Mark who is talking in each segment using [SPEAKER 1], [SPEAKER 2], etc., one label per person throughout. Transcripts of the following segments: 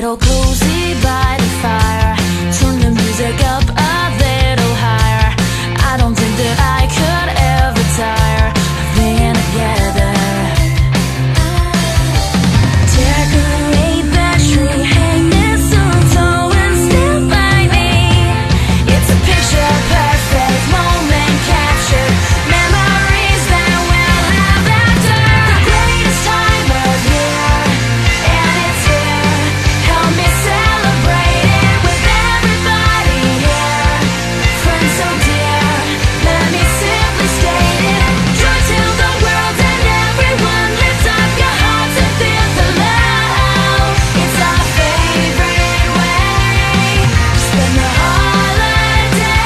[SPEAKER 1] Little cozy by the fire, turn the music up a little higher. I don't think that I could ever tire of being together. Decorate the tree, hang mistletoe and stand by me. It's a picture perfect moment captured, memories that we'll have after. The greatest time of year, and it's here. Help me celebrate it with everybody here. Friends so dear, let me simply state it. Joy to the world and everyone, lift up your hearts and feel the love. It's our favorite way to spend the holiday.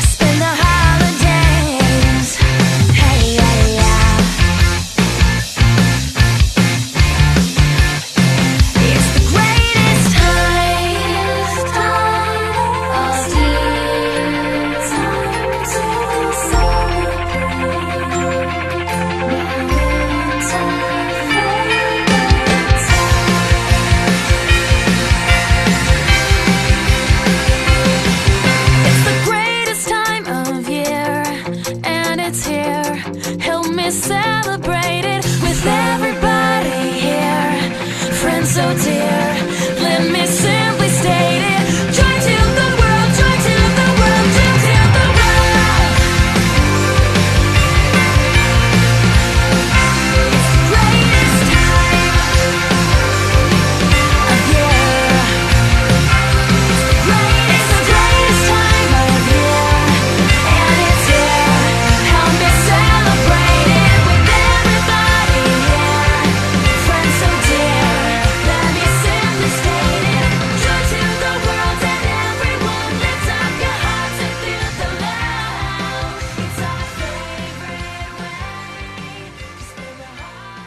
[SPEAKER 1] Spend the holidays. Hey, yeah, yeah. It's the greatest time of year to It's the greatest time of year, and it's here. Help me celebrate it with everybody here. Friends so dear, let me simply state it. Joy to the world, joy to the world, joy to the world. It's the greatest time of year. It's the greatest time of year, and it's here. Help me celebrate it with everybody here. Friends so dear, let me simply state it. Joy to the world and everyone, lift up your hearts and feel the love. It's our favorite way to spend the holiday.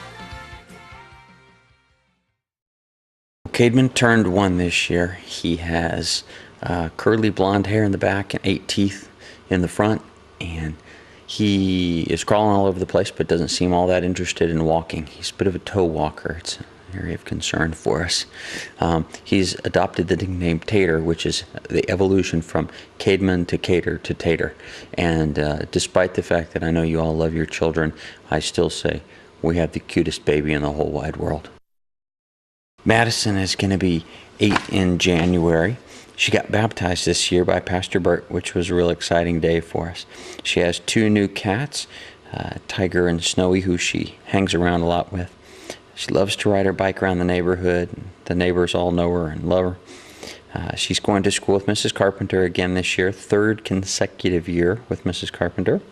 [SPEAKER 2] Caedmon turned 1 this year. He has curly blonde hair in the back and 8 teeth in the front, and he is crawling all over the place but doesn't seem all that interested in walking. He's a bit of a toe walker. It's an area of concern for us. He's adopted the nickname Tater, which is the evolution from Caedmon to Cater to Tater. And despite the fact that I know you all love your children, I still say we have the cutest baby in the whole wide world. Madison is going to be 8 in January. She got baptized this year by Pastor Bert, which was a real exciting day for us. She has 2 new cats, Tiger and Snowy, who she hangs around a lot with. She loves to ride her bike around the neighborhood. The neighbors all know her and love her. She's going to school with Mrs. Carpenter again this year, 3rd consecutive year with Mrs. Carpenter.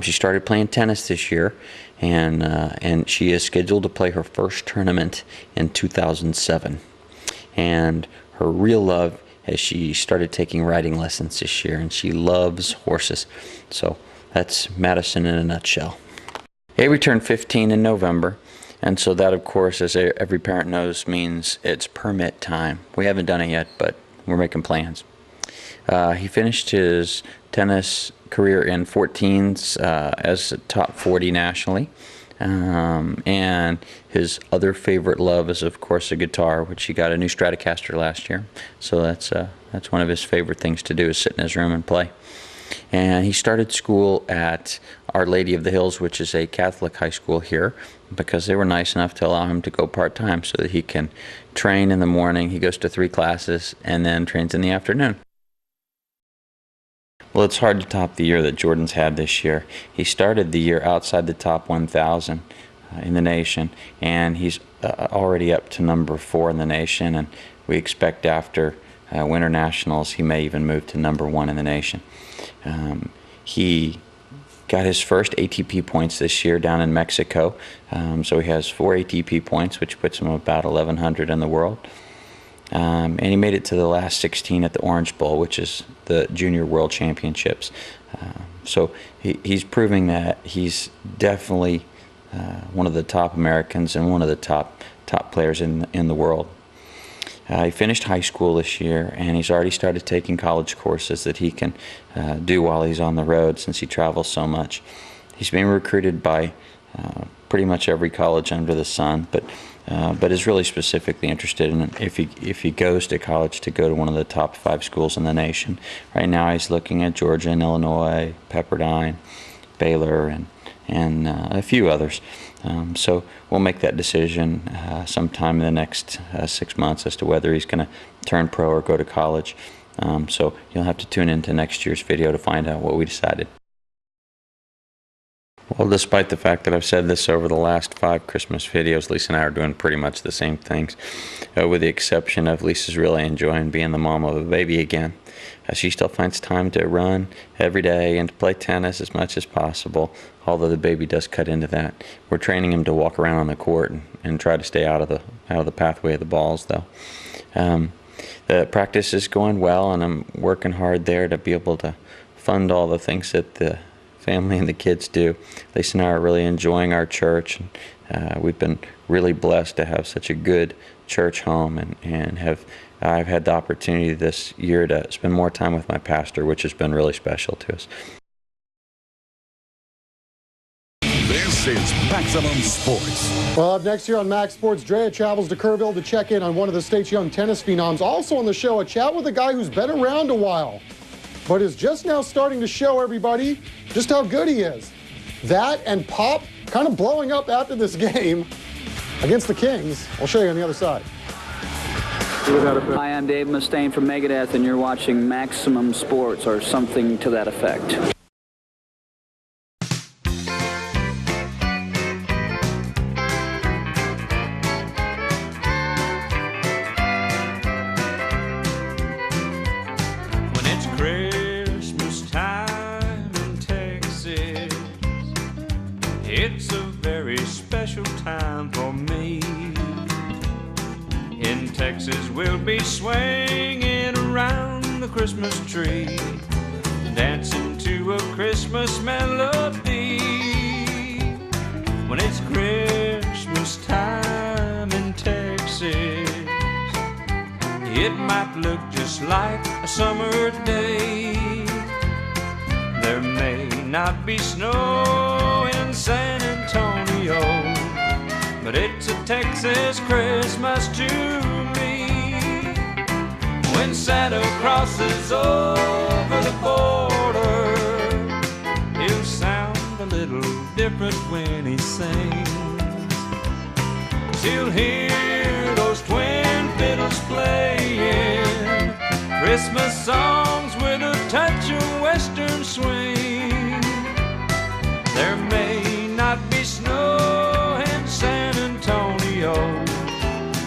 [SPEAKER 2] She started playing tennis this year, and she is scheduled to play her first tournament in 2007. And her real love is she started taking riding lessons this year, and she loves horses. So that's Madison in a nutshell. Avery turned 15 in November, and so that, of course, as every parent knows, means it's permit time. We haven't done it yet, but we're making plans. He finished his tennis career in 14s as a top 40 nationally. And his other favorite love is, of course, the guitar, which he got a new Stratocaster last year. So that's one of his favorite things to do, is sit in his room and play. And he started school at Our Lady of the Hills, which is a Catholic high school here, because they were nice enough to allow him to go part-time so that he can train in the morning. He goes to 3 classes and then trains in the afternoon. Well, it's hard to top the year that Jordan's had this year. He started the year outside the top 1,000 in the nation, and he's already up to number 4 in the nation, and we expect after Winter Nationals he may even move to number 1 in the nation. He got his first ATP points this year down in Mexico, so he has 4 ATP points, which puts him about 1,100 in the world. And he made it to the last 16 at the Orange Bowl, which is the Junior World Championships. So he's proving that he's definitely one of the top Americans and one of the top players in the world. He finished high school this year, and he's already started taking college courses that he can do while he's on the road, since he travels so much. He's being recruited by pretty much every college under the sun, but is really specifically interested in if he goes to college to go to one of the top 5 schools in the nation. Right now he's looking at Georgia and Illinois, Pepperdine, Baylor, and a few others. So we'll make that decision sometime in the next 6 months as to whether he's going to turn pro or go to college. So you'll have to tune into next year's video to find out what we decided. Well, despite the fact that I've said this over the last 5 Christmas videos, Lisa and I are doing pretty much the same things, with the exception of Lisa's really enjoying being the mom of a baby again. She still finds time to run every day and to play tennis as much as possible, although the baby does cut into that. We're training him to walk around on the court and try to stay out of the pathway of the balls, though. The practice is going well, and I'm working hard there to be able to fund all the things that the family and the kids do. Lisa and I are really enjoying our church, and we've been really blessed to have such a good church home, and I've had the opportunity this year to spend more time with my pastor, which has been really special to us.
[SPEAKER 3] This is Maximum Sports.
[SPEAKER 4] Well, up next year on Max Sports, Drea travels to Kerrville to check in on one of the state's young tennis phenoms. Also on the show, a chat with a guy who's been around a while, but is just now starting to show everybody just how good he is. That and Pop kind of blowing up after this game against the Kings. I'll show you on the other side.
[SPEAKER 5] Hi, I'm Dave Mustaine from Megadeth, and you're watching Maximum Sports, or something to that effect.
[SPEAKER 6] It's a very special time for me. In Texas, we'll be swinging around the Christmas tree, dancing to a Christmas melody. When it's Christmas time in Texas, it might look just like a summer day. There may not be snow in San Antonio, but it's a Texas Christmas to me. When Santa crosses over the border, he'll sound a little different when he sings. He'll hear those twin fiddles playing Christmas songs with a touch of western swing. There may not be snow in San Antonio,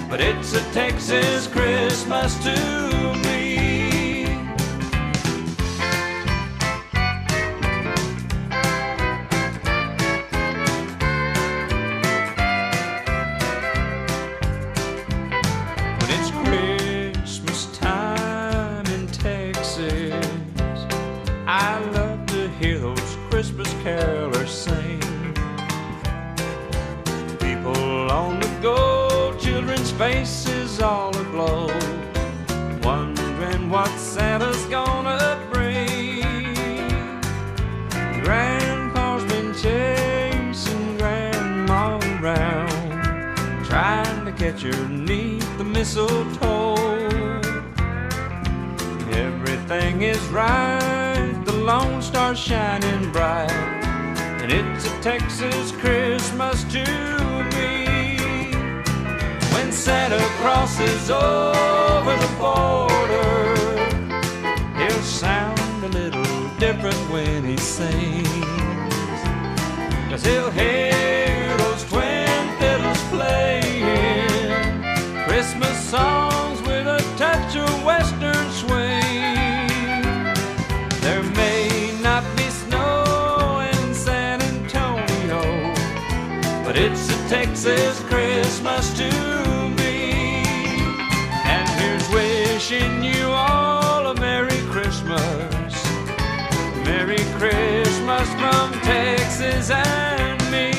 [SPEAKER 6] but it's a Texas Christmas to me. When it's Christmas time in Texas, I love to hear those Christmas carolers sing. People on the go, children's faces all aglow, wondering what Santa's gonna bring. Grandpa's been chasing Grandma around, trying to catch her 'neath the mistletoe. Everything is right, the Lone Star's shining bright, and it's a Texas Christmas to me. When Santa crosses over the border, he'll sound a little different when he sings, 'cause he'll hear those twin fiddles playing Christmas songs with a touch of western swing. There may not be snow in San Antonio, but it's a Texas Christmas to me. And here's wishing you all a Merry Christmas. Merry Christmas from Texas and me.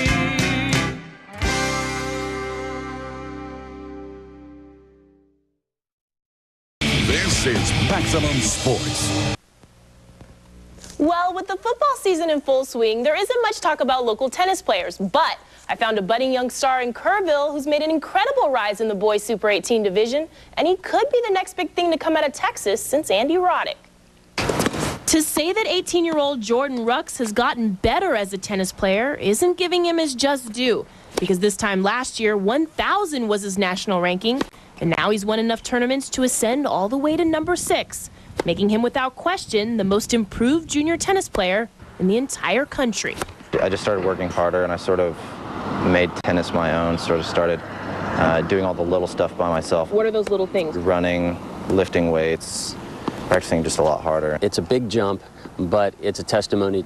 [SPEAKER 3] This is Maximum Sports.
[SPEAKER 7] Well, with the football season in full swing, there isn't much talk about local tennis players, but I found a budding young star in Kerrville who's made an incredible rise in the boys Super 18 division, and he could be the next big thing to come out of Texas since Andy Roddick. To say that 18-year-old Jordan Rux has gotten better as a tennis player isn't giving him his just due, because this time last year, 1,000 was his national ranking, and now he's won enough tournaments to ascend all the way to number 6, making him without question the most improved junior tennis player in the entire country.
[SPEAKER 8] I just started working harder, and I sort of made tennis my own, sort of started doing all the little stuff by myself.
[SPEAKER 7] What are those little things?
[SPEAKER 8] Running, lifting weights, practicing just a lot harder.
[SPEAKER 9] It's a big jump, but it's a testimony